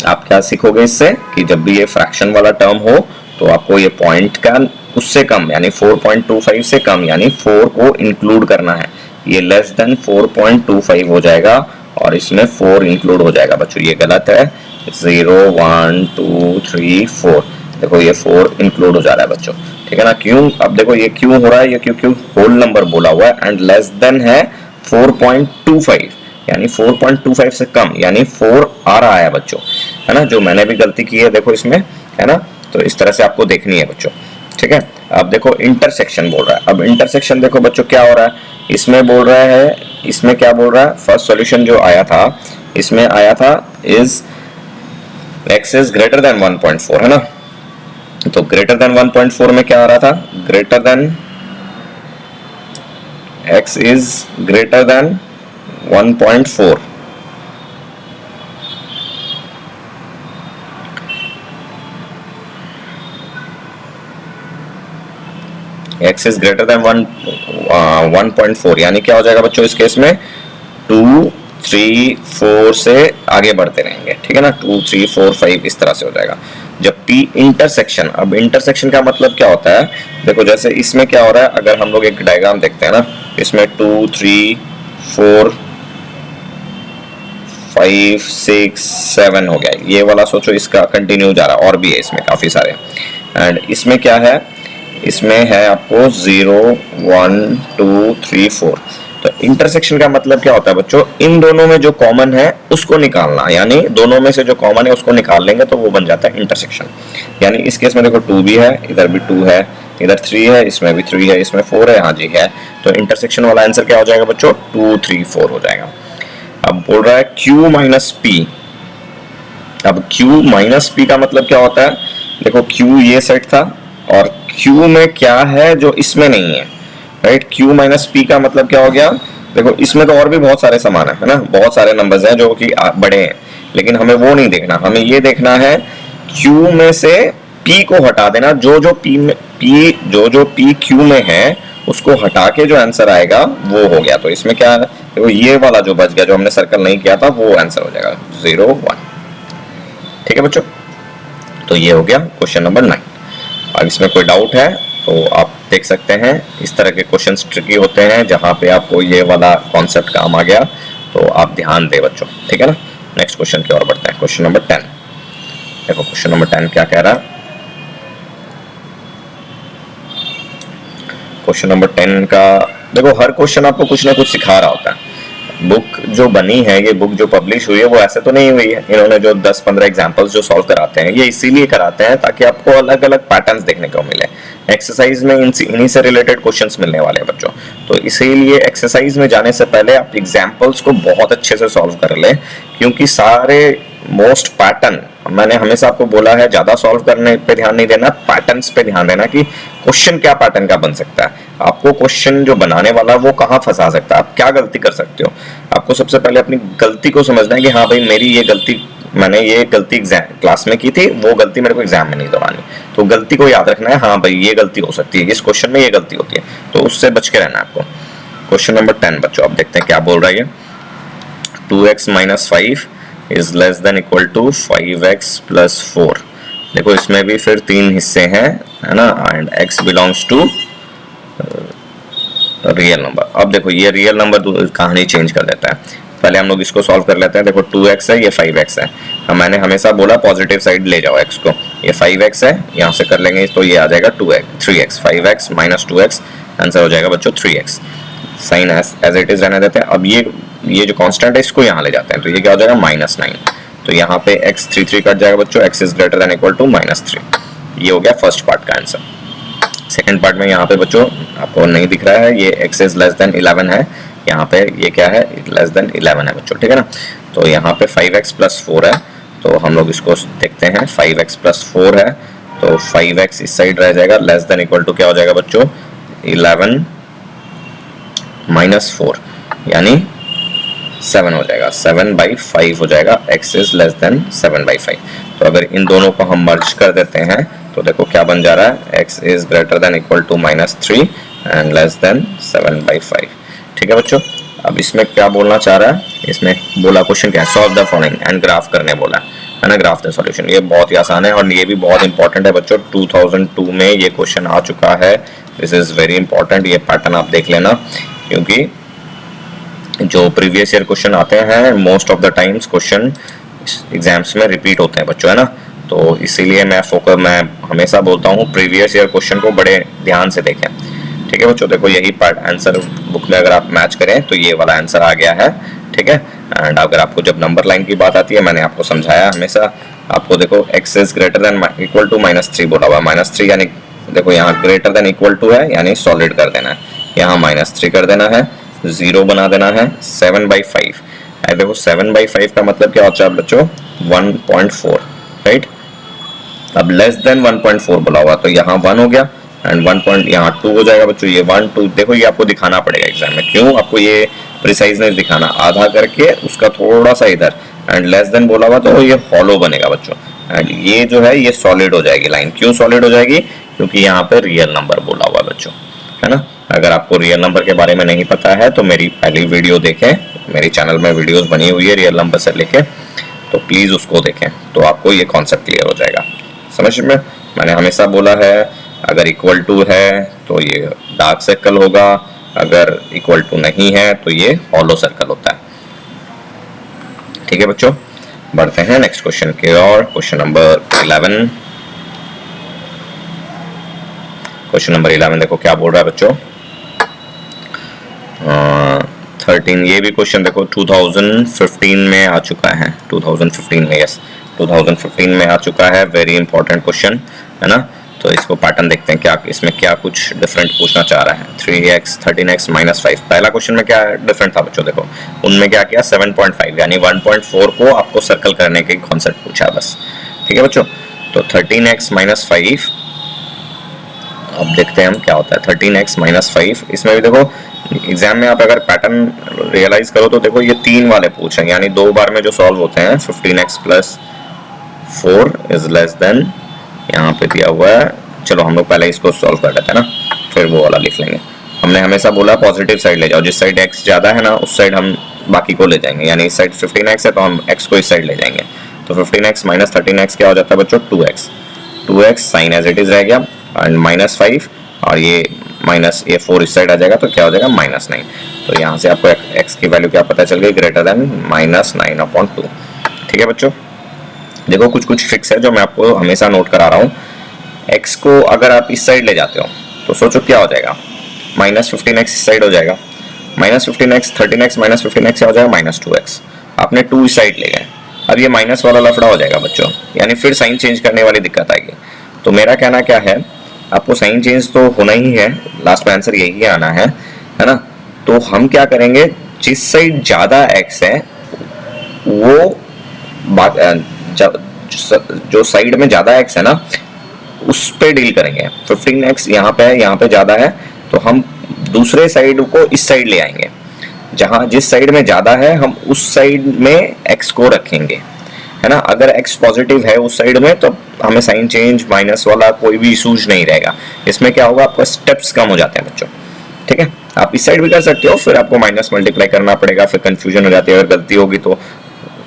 [SPEAKER 1] आप क्या सीखोगे इससे कि जब भी ये फ्रैक्शन वाला टर्म हो तो आपको ये पॉइंट का उससे कम यानी 4.25 से कम यानी 4 को इंक्लूड करना है। ये लेस देन 4.25 हो जाएगा और इसमें 4 इंक्लूड हो जाएगा बच्चों, ये गलत है। 0 1 2 3 4 देखो ये 4 इंक्लूड हो जा रहा है बच्चों, ठीक है ना। क्यों, अब देखो ये क्यों हो रहा है, ये क्यों होल नंबर बोला हुआ है एंड लेस देन है 4.25 यानी 4.25 से कम यानी 4 आ रहा है बच्चों है ना। जो मैंने भी गलती की है देखो इसमें है ना, तो इस तरह से आपको देखनी है बच्चों, ठीक है। अब देखो इंटरसेक्शन बोल रहा है, अब इंटरसेक्शन देखो बच्चों क्या हो रहा है, इसमें बोल रहा है, इसमें क्या बोल रहा है, फर्स्ट सॉल्यूशन जो आया था इसमें आया था is x is greater then 1.4 है ना। तो ग्रेटर देन 1.4 में क्या आ रहा था, greater than x is greater then 1.4 x is greater then 1.4 यानी क्या हो जाएगा बच्चों इस केस में 2 3 4 से आगे बढ़ते रहेंगे, ठीक है ना। 2 3 4 5 इस तरह से हो जाएगा। जब P इंटरसेक्शन, अब इंटरसेक्शन का मतलब क्या होता है, देखो जैसे इसमें क्या हो रहा है, अगर हम लोग एक डायग्राम देखते हैं ना, इसमें 2 3 4 5 6 7 हो गया, ये वाला सोचो इसका कंटिन्यू जा रहा है और भी है इसमें काफी सारे। एंड इसमें क्या है, इसमें है आपको 0 1 2 3 4। तो इंटरसेक्शन का मतलब क्या होता है बच्चों, इन दोनों में जो कॉमन है उसको निकालना, यानी दोनों में से जो कॉमन है उसको निकाल लेंगे तो वो बन जाता है इंटरसेक्शन। यानी इस केस में देखो 2 भी है, इधर भी 2 है, इधर 3 है, इसमें भी 3 है, इसमें 4 है, हाँ जी है। तो इंटरसेक्शन वाला आंसर क्या हो जाएगा बच्चों 2 3 4 हो जाएगा। अब बोल रहा है Q माइनस P, अब Q माइनस P का मतलब क्या होता है, देखो Q ये सेट था और Q में क्या है जो इसमें नहीं है राइट। Q माइनस P का मतलब क्या हो गया, देखो इसमें तो और भी बहुत सारे समान है ना, बहुत सारे नंबर्स हैं जो कि बड़े हैं, लेकिन हमें वो नहीं देखना, हमें ये देखना है Q में से P को हटा देना, जो जो P Q में है उसको हटा के जो आंसर आएगा वो हो गया। तो इसमें क्या है, देखो ये वाला जो बच गया जो हमने सर्कल नहीं किया था वो आंसर हो जाएगा 0 1, ठीक है बच्चों। तो ये हो गया क्वेश्चन नंबर 9। अब इसमें कोई डाउट है तो आप देख सकते हैं, इस तरह के क्वेश्चंस ट्रिकी होते हैं जहां पे आपको ये वाला कॉन्सेप्ट काम आ गया, तो आप ध्यान दें बच्चों, ठीक है ना। नेक्स्ट क्वेश्चन की ओर बढ़ते हैं, क्वेश्चन नंबर 10। देखो क्वेश्चन नंबर 10 क्या कह रहा है, क्वेश्चन नंबर 10 का देखो हर क्वेश्चन आपको कुछ ना कुछ सिखा रहा होता है। बुक जो बनी है, ये बुक जो पब्लिश हुई है वो ऐसे तो नहीं हुई है, इन्होंने जो 10-15 एग्जांपल्स जो सॉल्व कराते हैं ये इसीलिए कराते हैं ताकि आपको अलग अलग पैटर्न्स देखने को मिले। एक्सरसाइज में इन्हीं से रिलेटेड क्वेश्चंस मिलने वाले हैं बच्चों, तो इसीलिए एक्सरसाइज में जाने से पहले आप एग्जाम्पल्स को बहुत अच्छे से सॉल्व कर लें, क्योंकि सारे मोस्ट पैटर्न मैंने हमेशा आपको बोला है ज्यादा सॉल्व करने पे ध्यान नहीं देना, पैटर्न्स पे ध्यान देना कि क्वेश्चन क्या पैटर्न का बन सकता है, आपको क्वेश्चन जो बनाने वाला वो कहाँ फंसा सकता है, आप क्या गलती कर सकते हो। आपको सबसे पहले अपनी गलती को समझना है कि हाँ भाई मेरी ये गलती, मैंने ये गलती एग्जाम क्लास में की थी, वो गलती मेरे को एग्जाम में नहीं दोहरानी। तो गलती को याद रखना है, हाँ भाई ये गलती हो सकती है, इस क्वेश्चन में ये गलती होती है, तो उससे बच के रहना है आपको। क्वेश्चन नंबर 10 बच्चों, आप देखते हैं क्या बोल रहा है ये। 2x minus 5 is less than equal to 5x plus 4। देखो इसमें भी फिर 3 हिस्से हैं, है ना, and x belongs to real number. अब देखो ये रियल नंबर कहानी चेंज कर देता है। पहले हम लोग इसको सॉल्व कर लेते हैं। देखो 2x है, ये 5x है। मैंने हमेशा बोला पॉजिटिव साइड ले जाओ x को। ये 5x है, यहाँ से कर लेंगे तो ये आ जाएगा 3x। 5x minus 2x, answer हो जाएगा बच्चों 3x। Sign as it is रहने देते हैं। अब ये जो कांस्टेंट है इसको यहाँ ले जाते हैं, तो ये क्या हो जाएगा -9। तो यहाँ पे x 3 कट जाएगा बच्चों, x is greater than equal to -3। ये हो गया फर्स्ट पार्ट का आंसर। सेकंड पार्ट में यहाँ पे बच्चों आपको नहीं दिख रहा है, ये x इज लेस देन 11 है, यहाँ पे ये क्या है, लेस देन 11 है बच्चों, ठीक है ना। तो यहाँ पे 5x प्लस 4 है, तो हम लोग इसको देखते हैं। 5x प्लस 4 है, तो 5x इस साइड रह जाएगा, लेस देन इक्वल टू क्या हो जाएगा बच्चों, 11 माइनस 4 यानी 7 हो जाएगा। 7/5 हो जाएगा, x इज लेस देन 7/5। तो अगर इन दोनों को हम मर्ज कर देते हैं तो देखो क्या बन जा रहा है, x is greater than equal to -3 and less than 7/5। ठीक है बच्चों। अब इसमें क्या बोलना चाह रहा है, इसमें बोला क्वेश्चन क्या है, solve the following and graph करने बोला है ना, ग्राफ द सॉल्यूशन। ये बहुत ही आसान है और ये भी बहुत इंपॉर्टेंट है बच्चों। 2002 में ये क्वेश्चन आ चुका है, दिस इज वेरी इंपॉर्टेंट। ये पैटर्न आप देख लेना, क्योंकि जो प्रीवियस ईयर क्वेश्चन आते हैं most of the times question exams में रिपीट होते हैं बच्चों, है ना। तो इसीलिए मैं हमेशा बोलता हूँ प्रीवियस ईयर क्वेश्चन को बड़े ध्यान से देखें। ठीक है बच्चों, देखो यही पार्ट आंसर बुक में अगर आप मैच करें तो ये वाला आंसर आ गया है, ठीक है। एंड अगर आपको जब नंबर लाइन की बात आती है, मैंने आपको समझाया हमेशा, आपको देखो x is greater than equal to -3 बोला हुआ। -3 यानी देखो यहाँ ग्रेटर देन इक्वल टू है, यानी सॉलिड कर देना है, यहाँ -3 कर देना है, 0 बना देना है, 7/5। देखो 7/5 का मतलब क्या होता है बच्चों, 1.4, राइट। अब लेस देन 1.4 बोला हुआ, तो यहाँ 1 हो गया एंड 1 यहाँ 2 हो जाएगा बच्चों। ये 1 2 देखो ये आपको दिखाना पड़ेगा एग्जाम में। क्यों आपको ये प्रिसाइजनेस दिखाना, आधा करके उसका थोड़ा सा इधर, एंड लेस देन बोला हुआ तो ये हॉलो बनेगा बच्चों, एंड ये जो है ये सॉलिड हो जाएगी लाइन। क्यों सॉलिड हो जाएगी, क्योंकि यहाँ पे रियल नंबर बोला हुआ बच्चों, है ना। अगर आपको रियल नंबर के बारे में नहीं पता है तो मेरी पहली वीडियो देखें, मेरे चैनल में वीडियोस बनी हुई है रियल नंबर से लेके, तो प्लीज उसको देखें, तो आपको ये कॉन्सेप्ट क्लियर हो जाएगा। समझ में, मैंने हमेशा बोला है अगर इक्वल टू है तो ये डार्क सर्कल होगा, अगर इक्वल टू नहीं है तो ये हॉलो सर्कल होता है। ठीक है बच्चों, बढ़ते हैं नेक्स्ट क्वेश्चन की ओर। Question number 11। क्वेश्चन नंबर 11 देखो क्या बोल रहा है बच्चों। 13 ये भी क्वेश्चन देखो 2015 में आ चुका है, 2015 में, यस 2015 में आ चुका है। वेरी इंपॉर्टेंट क्वेश्चन है ना। तो इसको पैटर्न देखते हैं, क्या इसमें क्या कुछ डिफरेंट पूछना चाह रहा है। 3x 13x -5, पहला क्वेश्चन में क्या डिफरेंट था बच्चों, देखो उनमें क्या किया, 7.5 यानी 1.4 को आपको सर्कल करने के कॉन्सेप्ट पूछा बस। ठीक है बच्चों, तो 13x -5 अब देखते हैं हम क्या होता है। 13x -5 इसमें भी देखो एग्जाम में आप अगर पैटर्न रियलाइज करो तो देखो ये 3 वाले पूछे, यानी 2 बार में जो सॉल्व होते हैं। 15x + 4 इज लेस देन, यहाँ पे दिया हुआ है, चलो हम लोग पहले इसको सॉल्व कर लेते हैं ना, फिर वो वाला लिख लेंगे। हमने हमेशा बोला पॉजिटिव साइड ले जाओ, जिस साइड x ज्यादा है ना उस साइड हम बाकी को ले जाएंगे, यानी इस साइड 15x है तो हम x को इस साइड ले जाएंगे। तो 15x - 13x क्या हो जाता है बच्चों, 2x sign as it is रह गया, एंड -5 और ये माइनस ये 4 इस साइड आ जाएगा, तो क्या हो जाएगा -9। तो यहाँ से आपको x की वैल्यू क्या पता चल गई, ग्रेटर देन -9/2। ठीक है बच्चों, देखो कुछ कुछ ट्रिक्स है जो मैं आपको हमेशा नोट करा रहा हूँ। x को अगर आप इस साइड ले जाते हो तो सोचो क्या हो जाएगा, -15x इस साइड हो जाएगा, -15x 13x -15x क्या हो जाएगा, -2x। आपने 2 इस साइड ले गए, अब ये माइनस वाला लफड़ा हो जाएगा बच्चों, यानी फिर साइन चेंज करने वाली दिक्कत आएगी। तो मेरा कहना क्या है, आपको साइन चेंज तो होना ही है, लास्ट में आंसर यही आना है ना। तो हम क्या करेंगे, जिस साइड ज्यादा x है वो जो साइड में ज्यादा x है ना उस पे डील करेंगे। 15x यहाँ पे है, यहाँ पे ज्यादा है, तो हम दूसरे साइड को इस साइड ले आएंगे। जहां जिस साइड में ज्यादा है हम उस साइड में x को रखेंगे, है ना। अगर x पॉजिटिव है उस साइड में तो हमें साइन चेंज माइनस वाला कोई भी इशूज नहीं रहेगा। इसमें क्या होगा, आपका स्टेप्स कम हो जाते हैं बच्चों, ठीक है। आप इस साइड भी कर सकते हो, फिर आपको माइनस मल्टीप्लाई करना पड़ेगा, फिर कंफ्यूजन हो जाती है। अगर गलती होगी तो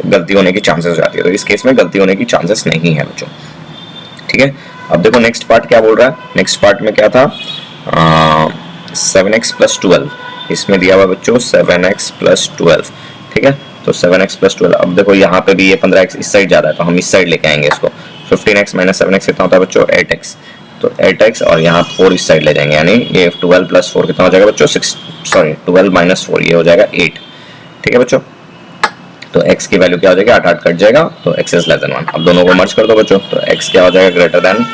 [SPEAKER 1] गलती होने की चांसेस हो जाती है, तो इस केस में गलती होने की चांसेस नहीं है बच्चों, ठीक है। अब देखो नेक्स्ट पार्ट क्या बोल रहा है। नेक्स्ट पार्ट में क्या था, 7x प्लस 12, इसमें दिया हुआ बच्चों 7x प्लस 12, ठीक है। तो 7x प्लस 12, अब देखो यहाँ पे भी ये 15x इस साइड ज्यादा है, तो हम इस साइड लेके आएंगे इसको। 15x माइनस 7x कितना होता है बच्चों, 8x, तो 8x और यहाँ 4 इस साइड ले जाएंगे, यानी ये 12 प्लस 4 कितना हो जाएगा बच्चों, 12 माइनस 4 ये हो जाएगा 8, ठीक है बच्चों। तो x की वैल्यू क्या हो जाएगी, 8 कट जाएगा, तो x इज लेस देन 1। अब दोनों को मर्ज कर दो बच्चों, तो x क्या हो जाएगा, greater than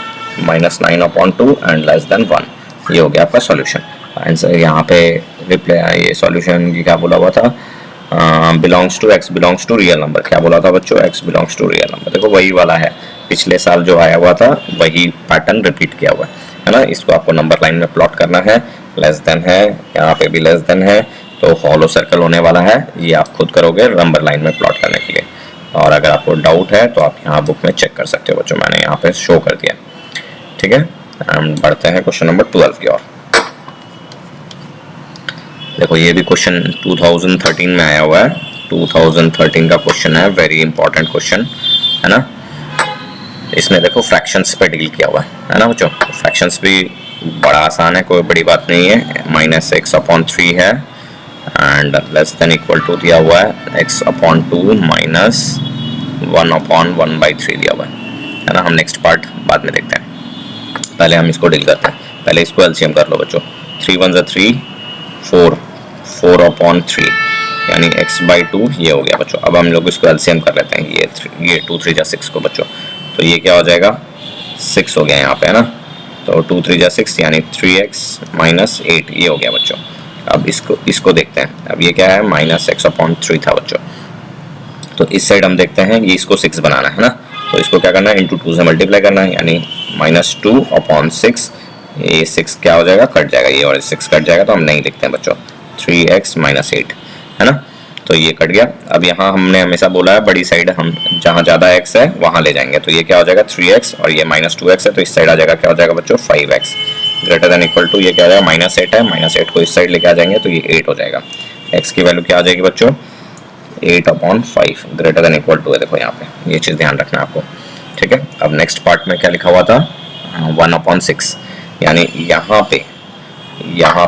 [SPEAKER 1] -9/2 and less then 1। ये हो गया आपका सॉल्यूशन। आंसर यहाँ पे रिप्लाई, ये सॉल्यूशन की क्या बोला हुआ था, belongs to x belongs to real number. क्या बोला था बच्चों, x belongs to real number. देखो वही वाला है, पिछले साल जो आया हुआ था वही पैटर्न रिपीट किया हुआ है ना। इसको आपको नंबर लाइन में प्लॉट करना है, लेस देन है, यहाँ पे भी लेस देन है, तो हॉलो सर्कल होने वाला है। ये आप खुद करोगे नंबर लाइन में प्लॉट करने के लिए, और अगर आपको डाउट है तो आप यहाँ बुक में चेक कर सकते हो बच्चों, मैंने यहाँ पे शो कर दिया, ठीक है। हम बढ़ते हैं क्वेश्चन नंबर 12 की ओर। देखो ये भी क्वेश्चन 2013 में आया हुआ है, 2013 का क्वेश्चन है, वेरी इंपॉर्टेंट क्वेश्चन है ना। इसमें देखो फ्रैक्शंस पे डील किया हुआ है ना बच्चों। फ्रैक्शंस भी बड़ा आसान है, कोई बड़ी बात नहीं है। -x/3 है and less than equal to दिया हुआ है x/2 माइनस 1/1/3 दिया हुआ है ना। हम नेक्स्ट पार्ट बाद में देखते हैं, पहले हम इसको डील करते हैं। पहले इसको एलसीएम कर लो बच्चों, 3 × 1 = 3, 4/3 यानी x/2 ये हो गया बच्चों। अब हम लोग इसको एलसीएम कर लेते हैं, ये 2 × 3 = 6 को बच्चों, तो ये क्या हो जाएगा, 6 हो गया यहाँ पे है ना। तो 2 × 3 = 6 यानी 3x - 8 ये हो गया बच्चों। अब इसको देखते हैं, अब ये क्या है, -x/3 था बच्चों। तो इस साइड हम देखते हैं, ये इसको 6 बनाना है ना, तो इसको क्या करना है, इंटू 2 से मल्टीप्लाई करना है, यानी -2/6। ये 6 क्या हो जाएगा, कट जाएगा, ये और 6 कट जाएगा, तो हम नहीं लिखते हैं बच्चों, 3x - 8 है ना। तो ये कट गया। अब यहाँ हमने हमेशा बोला है बड़ी साइड हम जहाँ ज़्यादा x है वहाँ ले जाएंगे, तो ये क्या हो जाएगा 3x और ये -2x है, तो इस साइड आ जाएगा, क्या हो जाएगा बच्चों 5x greater than equal to, ये क्या हो जाएगा -8 है, -8 को इस साइड लेके आ जाएंगे तो ये 8 हो जाएगा। x की वैल्यू क्या आ जाएगी बच्चों, 8/5 ग्रेटर देन इक्वल टू है। देखो यहाँ पे ये चीज़ ध्यान रखना है आपको, ठीक है। अब नेक्स्ट पार्ट में क्या लिखा हुआ था, 1/6, यानी यहाँ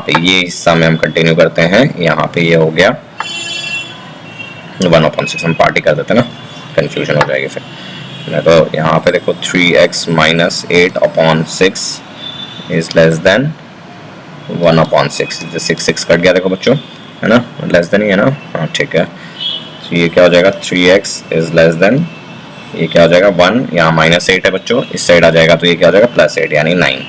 [SPEAKER 1] पे ये हिस्सा में हम कंटिन्यू करते हैं, यहाँ पे ये हो गया 1/6। हम पार्टी कर देते हैं ना, कंफ्यूजन हो जाएगी फिर। तो यहाँ पे देखो 3x - 8/6 is less then 1/6। 6 cut गया देखो बच्चों है ना, लेस देन ही है ना, हाँ ठीक है। तो ये क्या हो जाएगा, 3x इज लेस देन, ये क्या हो जाएगा 1, यहाँ -8 है बच्चों, इस साइड आ जाएगा तो ये क्या हो जाएगा +8 यानी 9,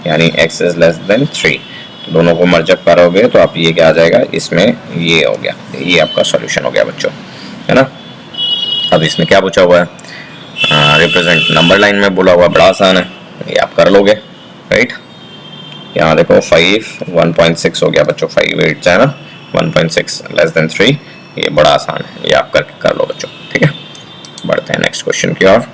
[SPEAKER 1] यानी x इज लेस देन 3। तो दोनों को मर्जअप करोगे तो आप ये क्या आ जाएगा, इसमें ये हो गया, ये आपका सॉल्यूशन हो गया बच्चों है ना। अब इसमें क्या पूछा हुआ है, रिप्रेजेंट नंबर लाइन में बोला हुआ, बड़ा आसान है, ये आप कर लोगे राइट। यहाँ देखो 5 1.6 हो गया बच्चों, 5 8 है ना, 1.6 लेस देन 3, ये बड़ा आसान है, ये आप करके कर लो बच्चों, ठीक है। बढ़ते हैं नेक्स्ट क्वेश्चन की ओर।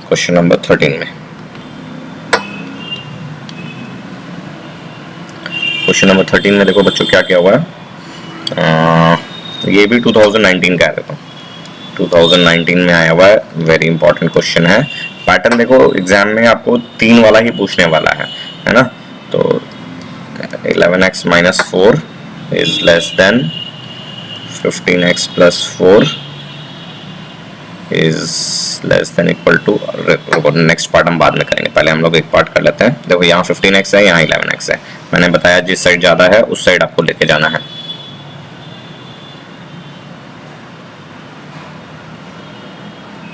[SPEAKER 1] क्वेश्चन नंबर 13 में, क्वेश्चन नंबर 13 में देखो बच्चों क्या क्या हुआ है, ये भी 2019 का है, देखो 2019 में आया हुआ है, वेरी इंपॉर्टेंट क्वेश्चन है। पैटर्न देखो एग्जाम में आपको 3 वाला ही पूछने वाला है ना। तो 11x - 4 is less than 15x + 4 is less than equal to, next part हम बाद में करेंगे, पहले हम लोग एक पार्ट कर लेते हैं। देखो यहाँ 15x है, यहाँ 11x है, मैंने बताया जिस साइड ज़्यादा है उस साइड आपको लेके जाना है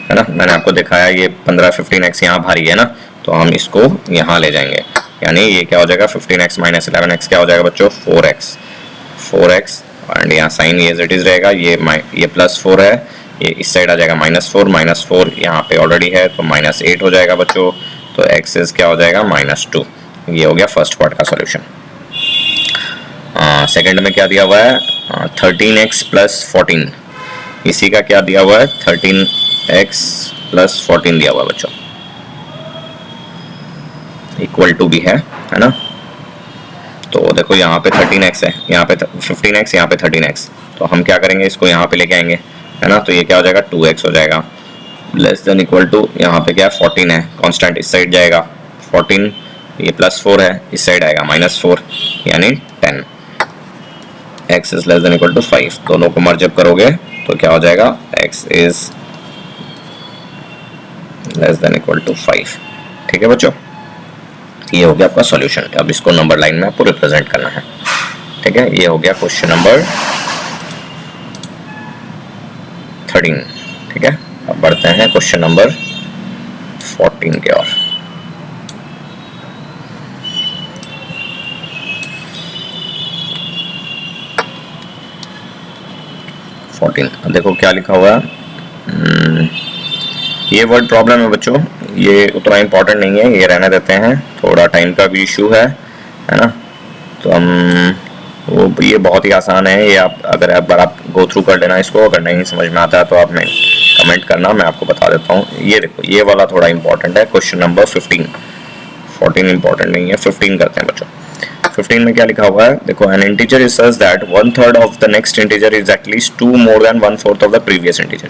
[SPEAKER 1] ना। मैंने आपको दिखाया ये 15x यहाँ भारी है ना, तो हम इसको यहाँ ले जाएंगे, यानी ये क्या हो जाएगा 15x - 11x क्या हो जाएगा बच्चों 4x 4x एंड यहाँ साइन ये एज इट इज रहेगा, ये +4 है, ये इस साइड आ जाएगा -4 यहाँ पे ऑलरेडी है तो -8 हो जाएगा बच्चों। तो x इज क्या हो जाएगा -2। ये हो गया फर्स्ट पार्ट का सॉल्यूशन। सेकंड में क्या दिया हुआ है 13x + 14, इसी का क्या दिया हुआ है 13x + 14 दिया हुआ है बच्चों, इक्वल टू भी है ना। तो देखो यहाँ पे 13x है, यहाँ पे 15x, यहाँ पे 13x, तो हम क्या करेंगे इसको यहाँ पे लेके आएंगे है ना। तो ये क्या हो जाएगा 2x हो जाएगा, लेस देन इक्वल टू यहाँ पे क्या है 14 है, कांस्टेंट इस साइड जाएगा 14, ये +4 है इस साइड आएगा -4 यानी 10। x is less than equal to 5, दोनों को मर्ज अप करोगे तो क्या हो जाएगा x is less than equal to 5। ठीक है बच्चों, ये हो गया आपका सॉल्यूशन। अब इसको नंबर लाइन में आपको रिप्रेजेंट करना है। ठीक है, ये हो गया क्वेश्चन नंबर 13। ठीक है, अब बढ़ते हैं क्वेश्चन नंबर 14 के ओर। देखो क्या लिखा हुआ है, ये वर्ड प्रॉब्लम है बच्चों, ये उतना इम्पोर्टेंट नहीं है, ये रहने देते हैं, थोड़ा टाइम का भी इशू है ना। तो हम ये बहुत ही आसान है, ये आप अगर एक बार आप गो थ्रू कर लेना इसको, अगर नहीं समझ में आता है तो आप मैं कमेंट करना, मैं आपको बता देता हूँ। ये देखो ये वाला थोड़ा इंपॉर्टेंट है, क्वेश्चन नंबर 15। 14 इंपॉर्टेंट नहीं है, 15 करते हैं बच्चों। 15 में क्या लिखा हुआ है देखो, N integer is such that 1/3 of the next integer is at least 2 more than 1/4 of the previous integer.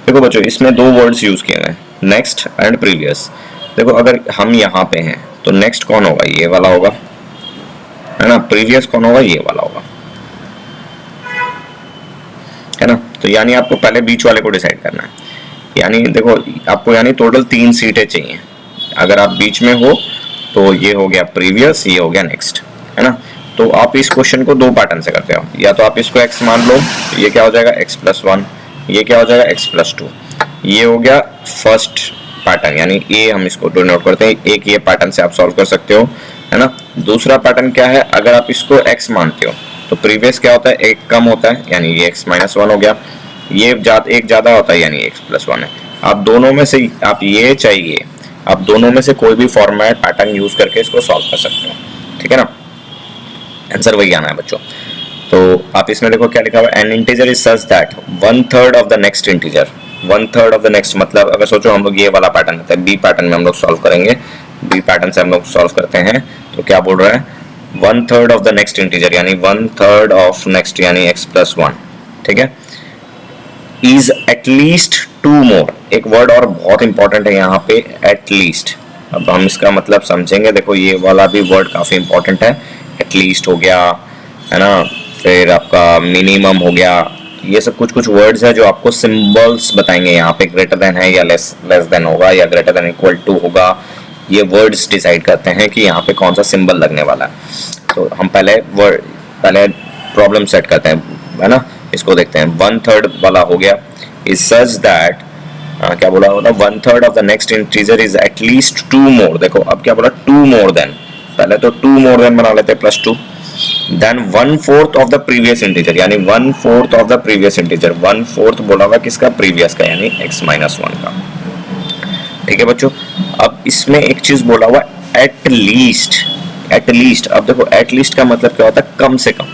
[SPEAKER 1] देखो बच्चों इसमें दो वर्ड्स यूज किए हैं, नेक्स्ट एंड प्रीवियस। देखो अगर हम यहाँ पे हैं तो नेक्स्ट कौन होगा, ये वाला होगा है ना, प्रीवियस कौन होगा, ये वाला होगा है ना। तो यानी आपको पहले बीच वाले को डिसाइड करना है, यानी देखो आपको यानी टोटल 3 सीटें चाहिए। अगर आप बीच में हो तो ये हो गया प्रीवियस, ये हो गया नेक्स्ट है ना। तो आप इस क्वेश्चन को दो पैटर्न से करते हो, या तो आप इसको x मान लो, ये क्या हो जाएगा x+1, ये क्या हो जाएगा x+2। ये हो गया फर्स्ट पैटर्न, यानी ए हम इसको डिनोट करते हैं, एक ये पैटर्न से आप सॉल्व कर सकते हो है ना। दूसरा पैटर्न क्या है, अगर आप इसको x मानते हो तो प्रीवियस क्या होता है, एक कम होता है यानी ये x-1 हो गया, ये एक ज्यादा होता है यानी x+1 है। आप दोनों में से आप ये चाहिए, आप दोनों में से कोई भी फॉर्मेट पैटर्न यूज करके इसको सॉल्व कर सकते हो। ठीक है ना, आंसर वही आना है बच्चों। तो आप इसमें देखो क्या लिखा हुआ है, N integer is such that 1/3 of the next integer. 1/3 of the next मतलब अगर सोचो हम लोग ये वाला पैटर्न होता है, बी पैटर्न में हम लोग सॉल्व करेंगे, बी पैटर्न से हम लोग सॉल्व करते हैं तो क्या बोल रहा है 1/3 ऑफ द नेक्स्ट इंटीजर यानी 1/3 ऑफ नेक्स्ट यानी x+1। ठीक है, इज एटलीस्ट 2 मोर, एक वर्ड और बहुत इंपॉर्टेंट है यहाँ पे एटलीस्ट। अब हम इसका मतलब समझेंगे, देखो ये वाला भी वर्ड काफी इंपॉर्टेंट है, एटलीस्ट हो गया है ना, फिर आपका मिनिमम हो गया, ये सब कुछ वर्ड्स है जो आपको सिंबल्स बताएंगे। यहाँ पे ग्रेटर देन है या लेस देन होगा या ग्रेटर देन इक्वल टू होगा, ये वर्ड्स डिसाइड करते हैं कि यहाँ पे कौन सा सिंबल लगने वाला है। तो हम पहले प्रॉब्लम सेट करते हैं है ना, इसको देखते हैं। 1/3 वाला हो गया, इज सच दैट क्या बोला होगा 1/3 of the next integer is at least 2 मोर। देखो अब क्या बोला 2 मोर देन, पहले तो 2 मोर देन बना लेते हैं +2, then 1/4 of the previous integer यानी 1/4 ऑफ द प्रीवियस इंटीजर, 1/4 बोला हुआ किसका, प्रीवियस का यानी x-1 का। ठीक है बच्चों, अब इसमें एक चीज बोला हुआ एटलीस्ट। एटलीस्ट, अब देखो एटलीस्ट का मतलब क्या होता है, कम से कम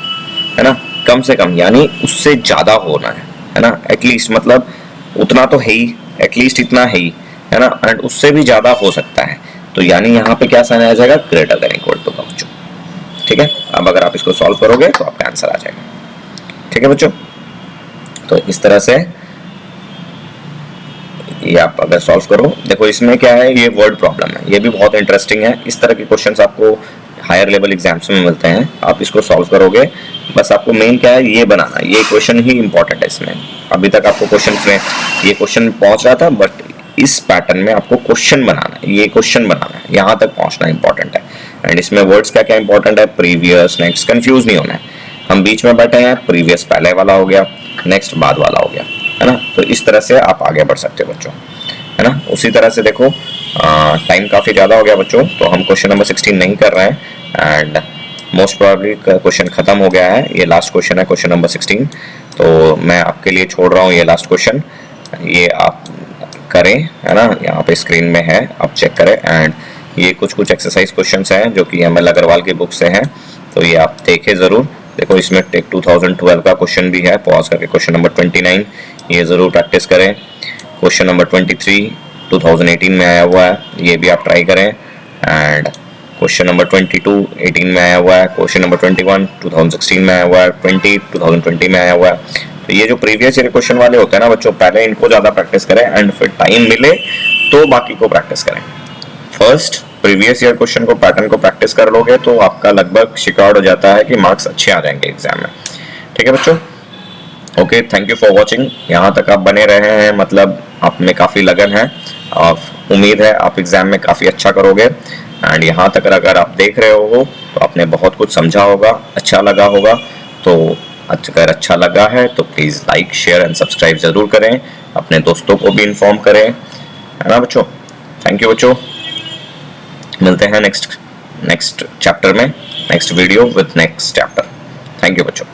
[SPEAKER 1] है ना, कम से कम यानी उससे ज्यादा होना है ना। एटलीस्ट मतलब उतना तो है ही, एटलीस्ट इतना है ही है ना, एंड उससे भी ज्यादा हो सकता है। तो यानी यहाँ पे क्या साइन आ जाएगा, ग्रेटर देन इक्वल टू का बच्चों। ठीक है, अब अगर आप इसको सॉल्व करोगे तो आपका आंसर आ जाएगा। ठीक है बच्चों, तो इस तरह से ये आप अगर सॉल्व करो, देखो इसमें क्या है, ये वर्ड प्रॉब्लम है, ये भी बहुत इंटरेस्टिंग है। इस तरह के क्वेश्चंस आपको हायर लेवल एग्जाम्स में मिलते हैं, आप इसको सॉल्व करोगे, बस आपको मेन क्या है ये बनाना, ये क्वेश्चन ही इंपॉर्टेंट है इसमें। अभी तक आपको क्वेश्चन में ये क्वेश्चन पहुंच रहा था, बट इस पैटर्न में आपको क्वेश्चन बनाना है, ये क्वेश्चन बनाना है, यहाँ तक पहुंचना इंपॉर्टेंट है। एंड इसमें वर्ड्स क्या क्या इंपॉर्टेंट है, प्रीवियस, नेक्स्ट, कंफ्यूज नहीं होना है। हम बीच में बैठे हैं, प्रीवियस पहले वाला हो गया, नेक्स्ट बाद वाला हो गया है ना। तो इस तरह से आप आगे बढ़ सकते हो बच्चों है ना। उसी तरह से देखो टाइम काफी ज्यादा हो गया बच्चों, तो हम क्वेश्चन नंबर 16 नहीं कर रहे हैं, एंड मोस्ट प्रोबेबली क्वेश्चन खत्म हो गया है, ये लास्ट क्वेश्चन है, क्वेश्चन नंबर 16। तो मैं आपके लिए छोड़ रहा हूँ ये लास्ट क्वेश्चन, ये आप करें, है ना, यहाँ पे स्क्रीन में है, आप चेक करें। एंड ये कुछ एक्सरसाइज क्वेश्चंस हैं जो कि एमएल अग्रवाल की बुक से हैं, तो ये आप देखें ज़रूर। देखो इसमें टेक 2012 का क्वेश्चन भी है, पॉज करके क्वेश्चन नंबर 29 ये ज़रूर प्रैक्टिस करें। क्वेश्चन नंबर 23 2018 में आया हुआ है, ये भी आप ट्राई करें। एंड क्वेश्चन नंबर 22 18 में आया हुआ है, क्वेश्चन नंबर 21 2016 में आया हुआ है, 20 2020 में आया हुआ है। तो ये जो प्रीवियस ईयर क्वेश्चन वाले होते हैं ना बच्चों, पहले इनको ज़्यादा प्रैक्टिस करें एंड फिर टाइम मिले तो बाकी को प्रैक्टिस करें। फर्स्ट प्रीवियस ईयर क्वेश्चन को, पैटर्न को प्रैक्टिस कर लोगे तो आपका लगभग शिकार्ड हो जाता है कि मार्क्स अच्छे आ जाएंगे एग्जाम में। ठीक है बच्चों, okay, thank you for watching. यहाँ तक आप बने रहे हैं, मतलब आप में काफ़ी लगन है और उम्मीद है आप एग्जाम में काफ़ी अच्छा करोगे। एंड यहाँ तक अगर आप देख रहे हो तो आपने बहुत कुछ समझा होगा, अच्छा लगा होगा। तो अगर अच्छा लगा है तो please like share and subscribe ज़रूर करें, अपने दोस्तों को भी इन्फॉर्म करें, है ना बच्चों। थैंक यू बच्चों, मिलते हैं नेक्स्ट चैप्टर में, next video with next chapter. Thank you बच्चों।